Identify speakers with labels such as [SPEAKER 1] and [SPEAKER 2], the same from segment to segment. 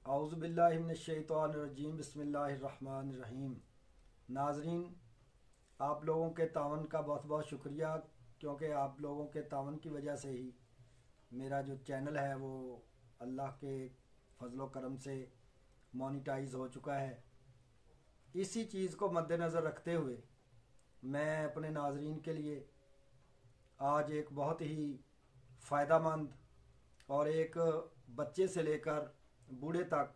[SPEAKER 1] औज़ुबिल्लाहिमिनश्शैतानिर्रजीम बिस्मिल्लाहिर्रहमानिर्रहीम। नाज़रीन, आप लोगों के तावन का बहुत बहुत शुक्रिया, क्योंकि आप लोगों के तावन की वजह से ही मेरा जो चैनल है वो अल्लाह के फजलो करम से मोनिटाइज हो चुका है। इसी चीज़ को मद्देनज़र रखते हुए मैं अपने नाज़रीन के लिए आज एक बहुत ही फ़ायदामंद और एक बच्चे से लेकर बूढ़े तक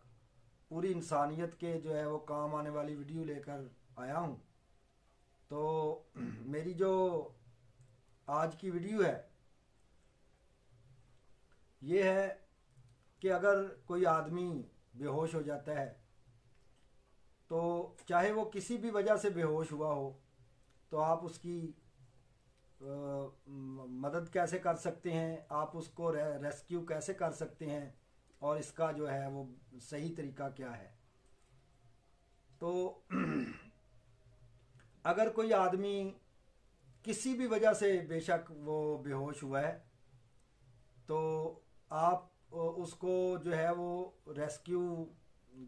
[SPEAKER 1] पूरी इंसानियत के जो है वो काम आने वाली वीडियो लेकर आया हूँ। तो मेरी जो आज की वीडियो है ये है कि अगर कोई आदमी बेहोश हो जाता है, तो चाहे वो किसी भी वजह से बेहोश हुआ हो, तो आप उसकी मदद कैसे कर सकते हैं, आप उसको रेस्क्यू कैसे कर सकते हैं, और इसका जो है वो सही तरीका क्या है। तो अगर कोई आदमी किसी भी वजह से बेशक वो बेहोश हुआ है, तो आप उसको जो है वो रेस्क्यू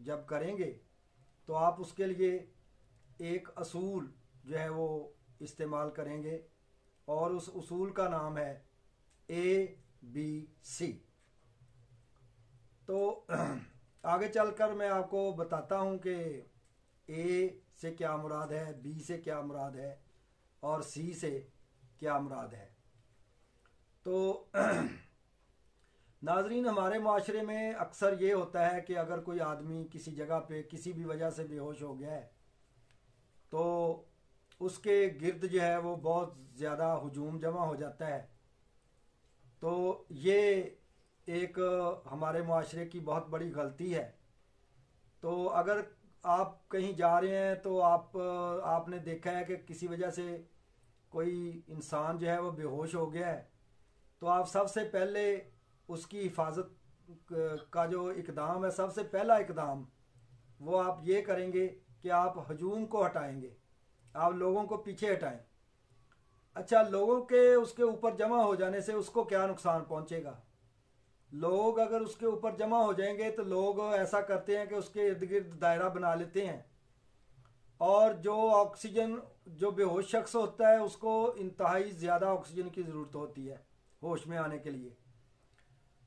[SPEAKER 1] जब करेंगे तो आप उसके लिए एक असूल जो है वो इस्तेमाल करेंगे, और उस उसूल का नाम है ABC। तो आगे चलकर मैं आपको बताता हूँ कि ए से क्या मुराद है, बी से क्या मुराद है, और सी से क्या मुराद है। तो नाजरीन, हमारे माशरे में अक्सर ये होता है कि अगर कोई आदमी किसी जगह पे किसी भी वजह से बेहोश हो गया है, तो उसके गिर्द जो है वो बहुत ज़्यादा हुजूम जमा हो जाता है। तो ये एक हमारे माशरे की बहुत बड़ी गलती है। तो अगर आप कहीं जा रहे हैं तो आपने देखा है कि किसी वजह से कोई इंसान जो है वो बेहोश हो गया है, तो आप सबसे पहले उसकी हिफाजत का जो इकदाम है, सबसे पहला इकदाम वो आप ये करेंगे कि आप हजूम को हटाएंगे, आप लोगों को पीछे हटाएं। अच्छा, लोगों के उसके ऊपर जमा हो जाने से उसको क्या नुकसान पहुंचेगा? लोग अगर उसके ऊपर जमा हो जाएंगे तो लोग ऐसा करते हैं कि उसके इर्द गिर्द दायरा बना लेते हैं, और जो ऑक्सीजन, जो बेहोश शख्स होता है उसको इंतहाई ज़्यादा ऑक्सीजन की ज़रूरत होती है होश में आने के लिए।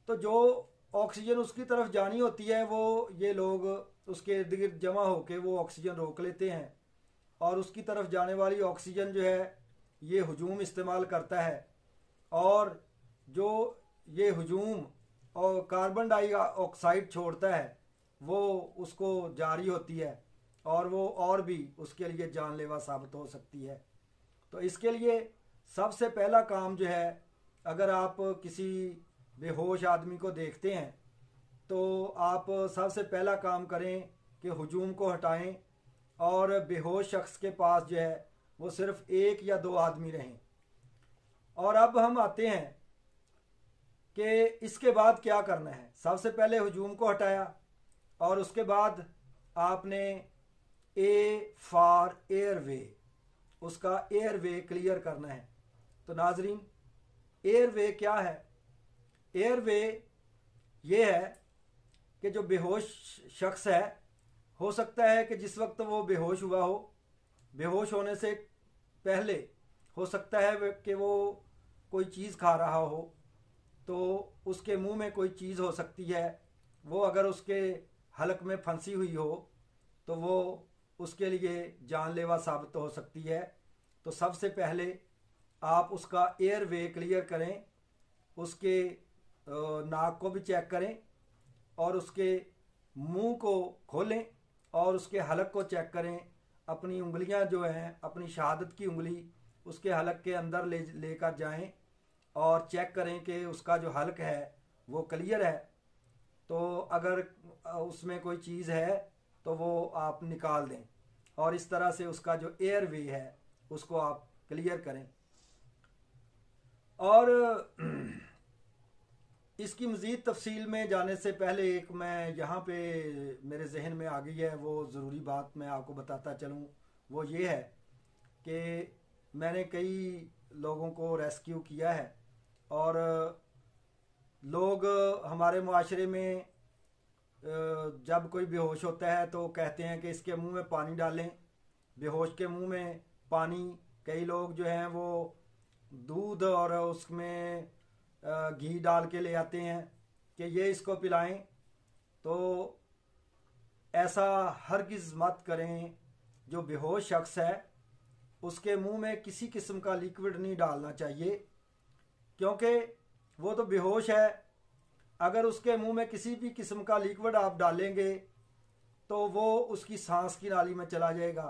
[SPEAKER 1] तो जो ऑक्सीजन उसकी तरफ जानी होती है वो ये लोग उसके इर्द गिर्द जमा होकर वो ऑक्सीजन रोक लेते हैं, और उसकी तरफ जाने वाली ऑक्सीजन जो है ये हजूम इस्तेमाल करता है, और जो ये हजूम और कार्बन डाइऑक्साइड छोड़ता है वो उसको जारी होती है, और वो और भी उसके लिए जानलेवा साबित हो सकती है। तो इसके लिए सबसे पहला काम जो है, अगर आप किसी बेहोश आदमी को देखते हैं तो आप सबसे पहला काम करें कि हजूम को हटाएं, और बेहोश शख्स के पास जो है वो सिर्फ एक या दो आदमी रहें। और अब हम आते हैं कि इसके बाद क्या करना है। सबसे पहले हजूम को हटाया, और उसके बाद आपने ए फॉर एयरवे, उसका एयरवे क्लियर करना है। तो नाजरीन, एयरवे क्या है? एयरवे ये है कि जो बेहोश शख्स है, हो सकता है कि जिस वक्त वो बेहोश हुआ हो, बेहोश होने से पहले हो सकता है कि वो कोई चीज़ खा रहा हो, तो उसके मुंह में कोई चीज़ हो सकती है, वो अगर उसके हलक में फंसी हुई हो तो वो उसके लिए जानलेवा साबित हो सकती है। तो सबसे पहले आप उसका एयरवे क्लियर करें, उसके नाक को भी चेक करें, और उसके मुंह को खोलें, और उसके हलक को चेक करें। अपनी उंगलियां जो हैं, अपनी शहादत की उंगली उसके हलक के अंदर लेकर जाएं, और चेक करें कि उसका जो हलक है वो क्लियर है। तो अगर उसमें कोई चीज़ है तो वो आप निकाल दें, और इस तरह से उसका जो एयर वे है उसको आप क्लियर करें। और इसकी मज़ीद तफसील में जाने से पहले एक मैं यहाँ पे मेरे जहन में आ गई है, वो ज़रूरी बात मैं आपको बताता चलूँ। वो ये है कि मैंने कई लोगों को रेस्क्यू किया है, और लोग हमारे माशरे में जब कोई बेहोश होता है तो कहते हैं कि इसके मुंह में पानी डालें, बेहोश के मुंह में पानी। कई लोग जो हैं वो दूध और उसमें घी डाल के ले आते हैं कि ये इसको पिलाएं। तो ऐसा हरगिज़ मत करें। जो बेहोश शख्स है उसके मुंह में किसी किस्म का लिक्विड नहीं डालना चाहिए, क्योंकि वो तो बेहोश है। अगर उसके मुंह में किसी भी किस्म का लिक्विड आप डालेंगे तो वो उसकी सांस की नाली में चला जाएगा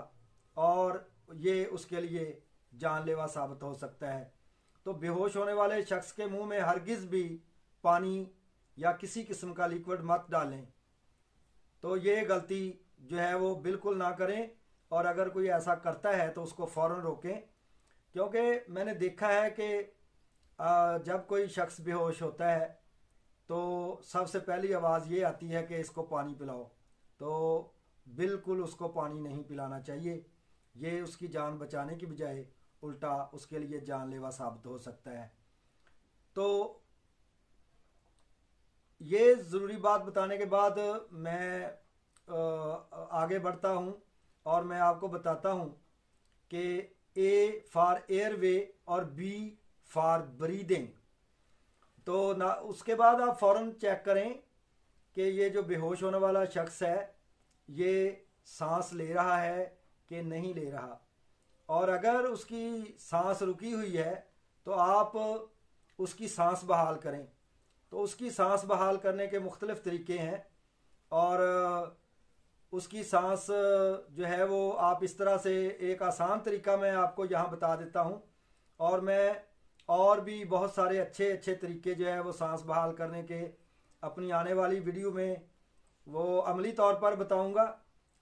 [SPEAKER 1] और ये उसके लिए जानलेवा साबित हो सकता है। तो बेहोश होने वाले शख्स के मुंह में हरगिज़ भी पानी या किसी किस्म का लिक्विड मत डालें। तो ये गलती जो है वो बिल्कुल ना करें, और अगर कोई ऐसा करता है तो उसको फ़ौरन रोकें। क्योंकि मैंने देखा है कि जब कोई शख्स बेहोश होता है तो सबसे पहली आवाज़ ये आती है कि इसको पानी पिलाओ। तो बिल्कुल उसको पानी नहीं पिलाना चाहिए। ये उसकी जान बचाने की बजाय उल्टा उसके लिए जानलेवा साबित हो सकता है। तो ये ज़रूरी बात बताने के बाद मैं आगे बढ़ता हूँ और मैं आपको बताता हूँ कि ए फॉर एयरवे और बी फॉर ब्रीदिंग। तो ना उसके बाद आप फ़ौरन चेक करें कि ये जो बेहोश होने वाला शख्स है ये सांस ले रहा है कि नहीं ले रहा। और अगर उसकी सांस रुकी हुई है तो आप उसकी सांस बहाल करें। तो उसकी सांस बहाल करने के मुख्तलिफ़ तरीके हैं, और उसकी सांस जो है वो आप इस तरह से, एक आसान तरीका मैं आपको यहाँ बता देता हूँ, और मैं और भी बहुत सारे अच्छे अच्छे तरीके जो है वो सांस बहाल करने के अपनी आने वाली वीडियो में वो अमली तौर पर बताऊँगा।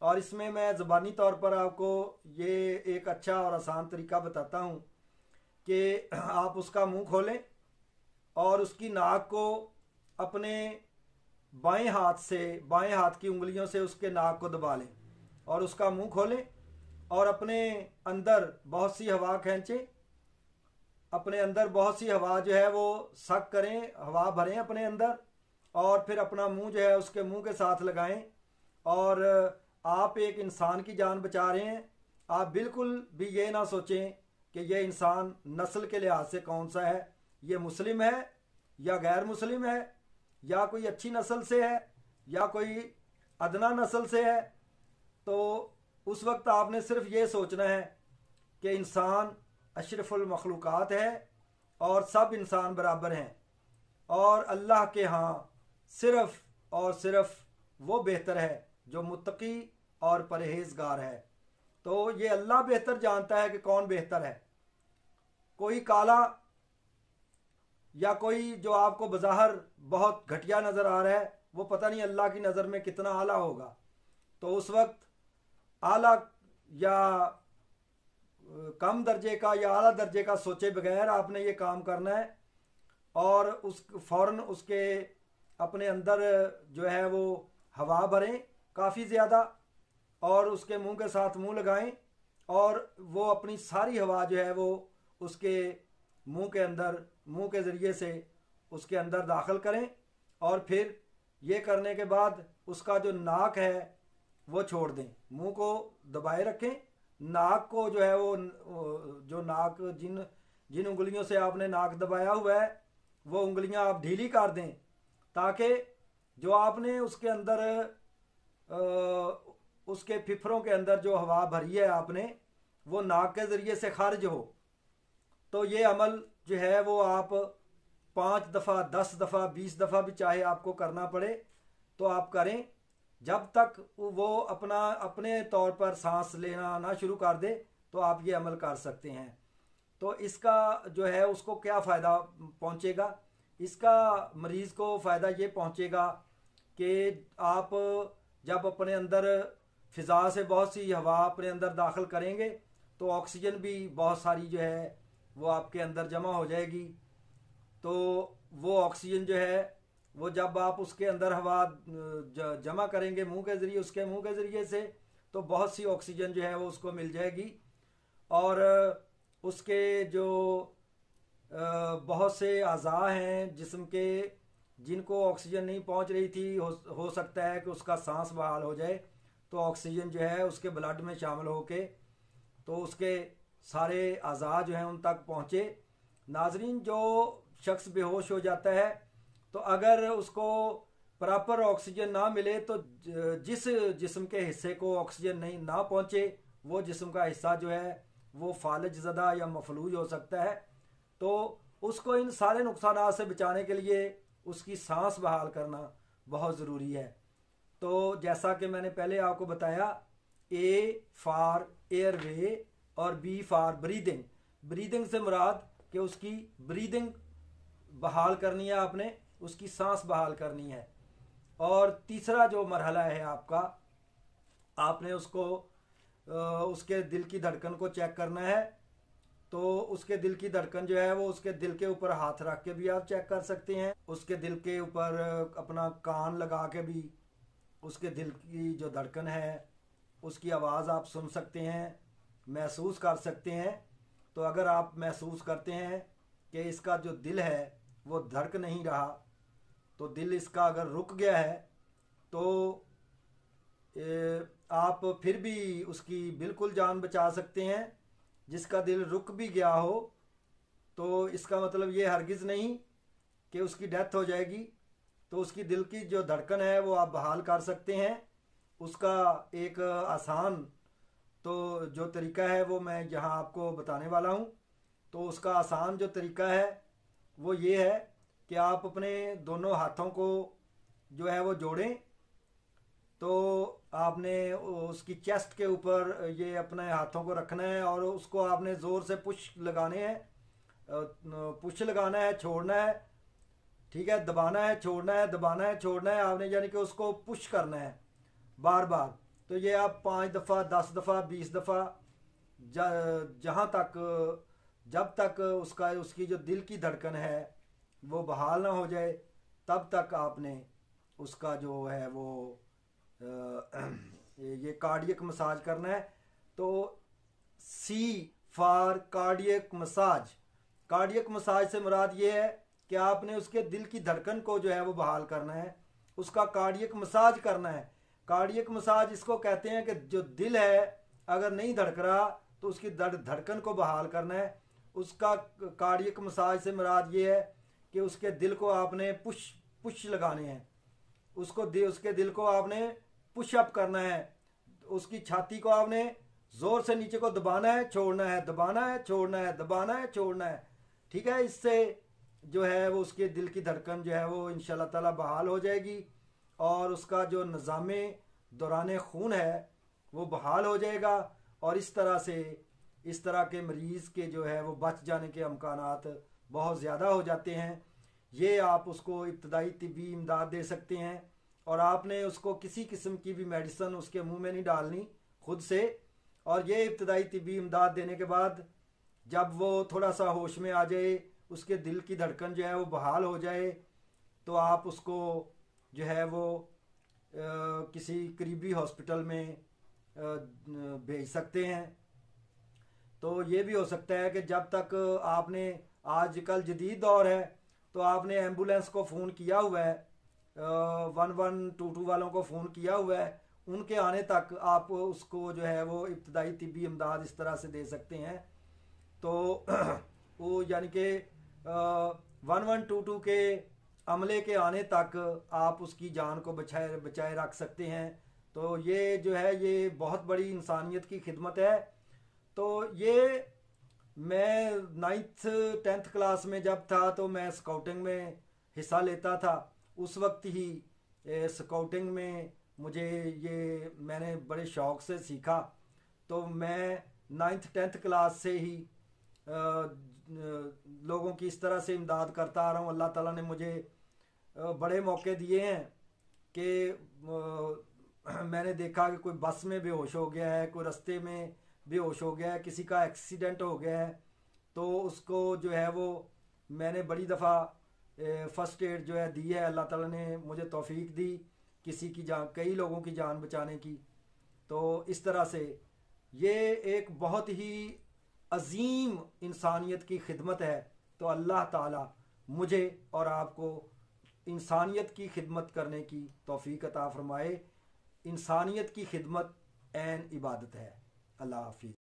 [SPEAKER 1] और इसमें मैं ज़बानी तौर पर आपको ये एक अच्छा और आसान तरीका बताता हूँ कि आप उसका मुंह खोलें और उसकी नाक को अपने बाएं हाथ से, बाएं हाथ की उंगलियों से उसके नाक को दबा लें और उसका मुंह खोलें और अपने अंदर बहुत सी हवा खींचें। अपने अंदर बहुत सी हवा जो है वो सक करें, हवा भरें अपने अंदर, और फिर अपना मुंह जो है उसके मुंह के साथ लगाएं। और आप एक इंसान की जान बचा रहे हैं। आप बिल्कुल भी ये ना सोचें कि ये इंसान नस्ल के लिहाज से कौन सा है, ये मुस्लिम है या गैर मुस्लिम है, या कोई अच्छी नस्ल से है या कोई अदना नस्ल से है। तो उस वक्त आपने सिर्फ ये सोचना है कि इंसान अशरफुल मखलूक़ात है और सब इंसान बराबर हैं, और अल्लाह के यहाँ सिर्फ और सिर्फ वो बेहतर है जो मुत्तकी और परहेज़गार है। तो ये अल्लाह बेहतर जानता है कि कौन बेहतर है। कोई काला या कोई जो आपको बज़ाहिर बहुत घटिया नज़र आ रहा है वो पता नहीं अल्लाह की नज़र में कितना आला होगा। तो उस वक्त आला या कम दर्जे का या आला दर्जे का सोचे बगैर आपने ये काम करना है, और उस फ़ौरन उसके अपने अंदर जो है वो हवा भरें काफ़ी ज़्यादा, और उसके मुंह के साथ मुंह लगाएं, और वो अपनी सारी हवा जो है वो उसके मुंह के अंदर, मुंह के ज़रिए से उसके अंदर दाखिल करें। और फिर ये करने के बाद उसका जो नाक है वो छोड़ दें, मुंह को दबाए रखें। नाक को जो है वो जो नाक जिन जिन उंगलियों से आपने नाक दबाया हुआ है वो उंगलियां आप ढीली कर दें, ताकि जो आपने उसके अंदर उसके फिफरों के अंदर जो हवा भरी है आपने, वो नाक के ज़रिए से खारिज हो। तो ये अमल जो है वो आप 5 दफ़ा, 10 दफ़ा, 20 दफ़ा भी चाहे आपको करना पड़े तो आप करें, जब तक वो अपने तौर पर सांस लेना ना शुरू कर दे तो आप ये अमल कर सकते हैं। तो इसका जो है उसको क्या फ़ायदा पहुंचेगा, इसका मरीज़ को फ़ायदा ये पहुंचेगा कि आप जब अपने अंदर फ़िज़ा से बहुत सी हवा अपने अंदर दाखिल करेंगे तो ऑक्सीजन भी बहुत सारी जो है वो आपके अंदर जमा हो जाएगी। तो वो ऑक्सीजन जो है वो जब आप उसके अंदर हवा जमा करेंगे मुंह के ज़रिए, उसके मुंह के ज़रिए से, तो बहुत सी ऑक्सीजन जो है वो उसको मिल जाएगी। और उसके जो बहुत से अज़ा हैं जिस्म के जिनको ऑक्सीजन नहीं पहुंच रही थी, हो सकता है कि उसका सांस बहाल हो जाए, तो ऑक्सीजन जो है उसके ब्लड में शामिल होके तो उसके सारे अज़ा जो हैं उन तक पहुँचे। नाजरीन, जो शख्स बेहोश हो जाता है तो अगर उसको प्रॉपर ऑक्सीजन ना मिले तो जिस जिस्म के हिस्से को ऑक्सीजन नहीं ना पहुँचे वो जिस्म का हिस्सा जो है वो फालज ज़दा या मफलूज हो सकता है। तो उसको इन सारे नुकसान से बचाने के लिए उसकी सांस बहाल करना बहुत ज़रूरी है। तो जैसा कि मैंने पहले आपको बताया, ए फॉर एयरवे और बी फॉर ब्रीदिंग। ब्रीदिंग से मुराद कि उसकी ब्रीदिंग बहाल करनी है, आपने उसकी सांस बहाल करनी है। और तीसरा जो मरहला है आपका, आपने उसको उसके दिल की धड़कन को चेक करना है। तो उसके दिल की धड़कन जो है वो उसके दिल के ऊपर हाथ रख के भी आप चेक कर सकते हैं, उसके दिल के ऊपर अपना कान लगा के भी उसके दिल की जो धड़कन है उसकी आवाज़ आप सुन सकते हैं, महसूस कर सकते हैं। तो अगर आप महसूस करते हैं कि इसका जो दिल है वो धड़क नहीं रहा, तो दिल इसका अगर रुक गया है, तो आप फिर भी उसकी बिल्कुल जान बचा सकते हैं। जिसका दिल रुक भी गया हो तो इसका मतलब ये हरगिज़ नहीं कि उसकी डेथ हो जाएगी। तो उसकी दिल की जो धड़कन है वो आप बहाल कर सकते हैं। उसका एक आसान तो जो तरीका है वो मैं यहाँ आपको बताने वाला हूँ। तो उसका आसान जो तरीका है वो ये है कि आप अपने दोनों हाथों को जो है वो जोड़ें। तो आपने उसकी चेस्ट के ऊपर ये अपने हाथों को रखना है और उसको आपने ज़ोर से पुश लगाने हैं, पुश लगाना है, छोड़ना है, ठीक है, दबाना है, छोड़ना है, दबाना है, छोड़ना है आपने, यानी कि उसको पुश करना है बार बार। तो ये आप 5 दफ़ा, 10 दफ़ा, 20 दफ़ा, जहाँ तक जब तक उसकी जो दिल की धड़कन है वो बहाल ना हो जाए तब तक आपने उसका जो है वो ये कार्डियक मसाज करना है। तो C for cardiac massage. Cardiac massage से मुराद ये है कि आपने उसके दिल की धड़कन को जो है वो बहाल करना है, उसका कार्डियक मसाज करना है। कार्डियक मसाज इसको कहते हैं कि जो दिल है अगर नहीं धड़क रहा तो उसकी धड़कन को बहाल करना है। उसका कार्डियक मसाज से मुराद ये है कि उसके दिल को आपने पुश पुश लगाने हैं, उसके दिल को आपने पुशअप करना है, उसकी छाती को आपने ज़ोर से नीचे को दबाना है, छोड़ना है, दबाना है, छोड़ना है, दबाना है, छोड़ना है, ठीक है। इससे जो है वो उसके दिल की धड़कन जो है वो इंशाल्लाह ताला बहाल हो जाएगी और उसका जो निज़ामे दौरान खून है वो बहाल हो जाएगा। और इस तरह से इस तरह के मरीज़ के जो है वो बच जाने के अमकानात बहुत ज़्यादा हो जाते हैं। ये आप उसको इब्तदाई तिब्बी इमदाद दे सकते हैं और आपने उसको किसी किस्म की भी मेडिसिन उसके मुंह में नहीं डालनी खुद से। और ये इब्तदाई तिब्बी इमदाद देने के बाद जब वो थोड़ा सा होश में आ जाए, उसके दिल की धड़कन जो है वो बहाल हो जाए, तो आप उसको जो है वो किसी करीबी हॉस्पिटल में भेज सकते हैं। तो ये भी हो सकता है कि जब तक आपने, आजकल जदीद दौर है तो आपने एम्बुलेंस को फ़ोन किया हुआ है, 1122 वालों को फ़ोन किया हुआ है, उनके आने तक आप उसको जो है वो इब्तदाई तिब्बी इमदाद इस तरह से दे सकते हैं। तो वो यानी कि 1122 के अमले के आने तक आप उसकी जान को बचाए रख सकते हैं। तो ये जो है ये बहुत बड़ी इंसानियत की खिदमत है। तो ये मैं 9th 10th क्लास में जब था तो मैं स्काउटिंग में हिस्सा लेता था। उस वक्त ही स्काउटिंग में मुझे ये मैंने बड़े शौक़ से सीखा। तो मैं 9th 10th क्लास से ही लोगों की इस तरह से इमदाद करता आ रहा हूँ। अल्लाह ताला ने मुझे बड़े मौके दिए हैं कि मैंने देखा कि कोई बस में बेहोश हो गया है, कोई रास्ते में बेहोश हो गया है, किसी का एक्सीडेंट हो गया है, तो उसको जो है वो मैंने बड़ी दफ़ा फ़र्स्ट एड जो है दी है। अल्लाह ताला ने मुझे तौफीक दी किसी की जान, कई लोगों की जान बचाने की। तो इस तरह से ये एक बहुत ही अजीम इंसानियत की खिदमत है। तो अल्लाह ताला मुझे और आपको इंसानियत की खिदमत करने की तौफीक अता फरमाए। इंसानियत की खिदमत ऐन इबादत है। अल्लाह हाफिज़।